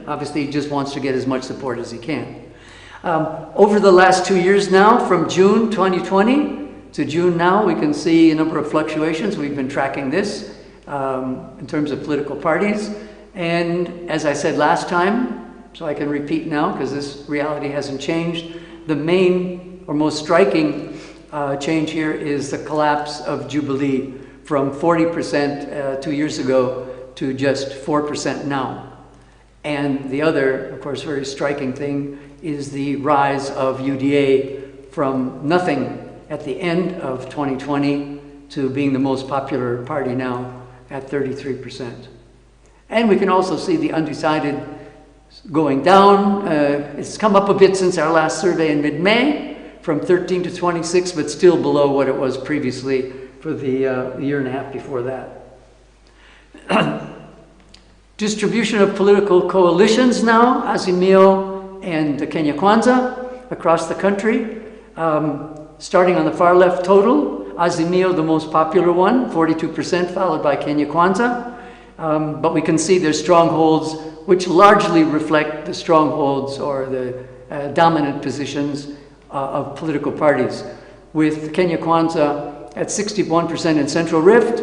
election. Obviously, he just wants to get as much support as he can. Over the last 2 years now, from June 2020 to June now, we can see a number of fluctuations. We've been tracking this in terms of political parties. And as I said last time, so I can repeat now because this reality hasn't changed, the main or most striking change here is the collapse of Jubilee from 40% 2 years ago to just 4% now. And the other, of course, very striking thing is the rise of UDA from nothing at the end of 2020 to being the most popular party now at 33%. And we can also see the undecided going down. It's come up a bit since our last survey in mid-May, from 13 to 26, but still below what it was previously for the year and a half before that. Distribution of political coalitions now, Azimio and Kenya Kwanza across the country. Starting on the far left total, Azimio the most popular one, 42%, followed by Kenya Kwanza. But we can see their strongholds, which largely reflect the strongholds or the dominant positions of political parties, with Kenya Kwanza at 61% in Central Rift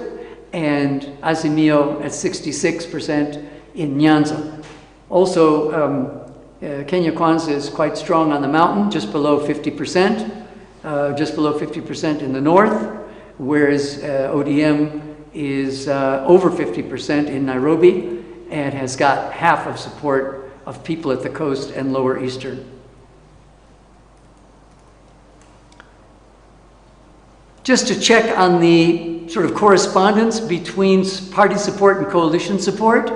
and Azimio at 66% in Nyanza. Also, Kenya Kwanza is quite strong on the mountain, just below 50% in the north, whereas ODM is over 50% in Nairobi and has got half of support of people at the coast and lower eastern. Just to check on the sort of correspondence between party support and coalition support,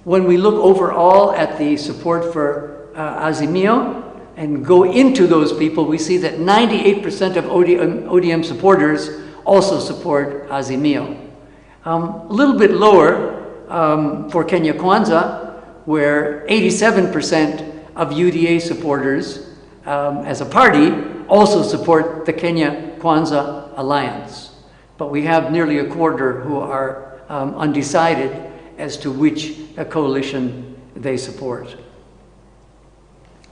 when we look overall at the support for Azimio and go into those people, we see that 98% of ODM supporters also support Azimio. A little bit lower for Kenya Kwanza, where 87% of UDA supporters as a party also support the Kenya Kwanza Alliance. But we have nearly a quarter who are undecided as to which coalition they support.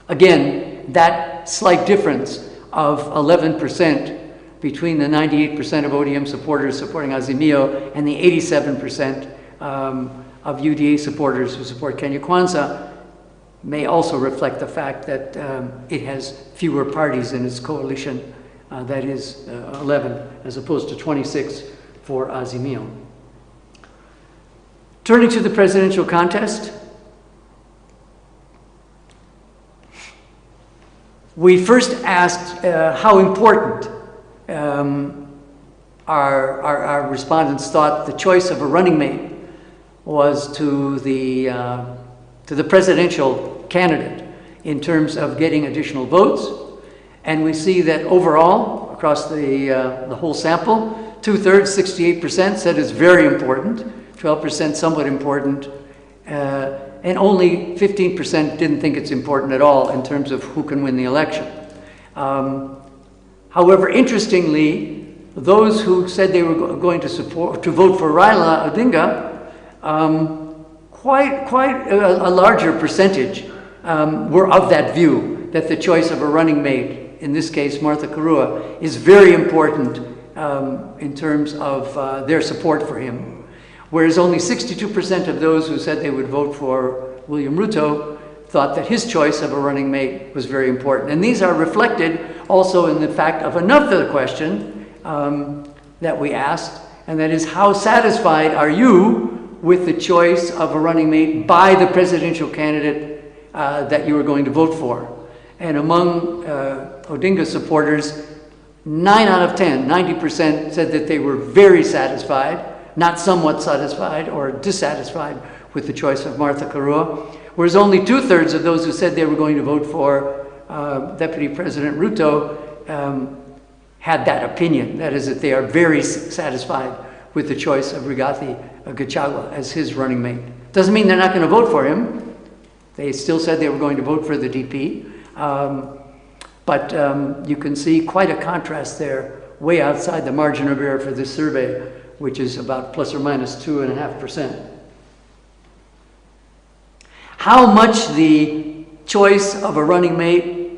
Again, that slight difference of 11% between the 98% of ODM supporters supporting Azimio and the 87% of UDA supporters who support Kenya Kwanza may also reflect the fact that it has fewer parties in its coalition, that is 11 as opposed to 26 for Azimio. Turning to the presidential contest, we first asked how important our respondents thought the choice of a running mate was to the presidential candidate in terms of getting additional votes. And we see that overall, across the whole sample, 2/3, 68% said it's very important, 12% somewhat important, and only 15% didn't think it's important at all in terms of who can win the election. However, interestingly, those who said they were going to vote for Raila Odinga, quite a larger percentage were of that view, that the choice of a running mate, in this case Martha Karua, is very important in terms of their support for him. Whereas only 62% of those who said they would vote for William Ruto thought that his choice of a running mate was very important. And these are reflected also in the fact of another question that we asked, and that is, how satisfied are you with the choice of a running mate by the presidential candidate that you were going to vote for? And among Odinga supporters, 9 out of 10, 90% said that they were very satisfied, not somewhat satisfied or dissatisfied with the choice of Martha Karua, whereas only 2/3 of those who said they were going to vote for Deputy President Ruto had that opinion. That is, that they are very satisfied with the choice of Rigathi Gachagua as his running mate. Doesn't mean they're not going to vote for him. They still said they were going to vote for the DP. But you can see quite a contrast there, way outside the margin of error for this survey, which is about plus or minus 2.5%. how much the choice of a running mate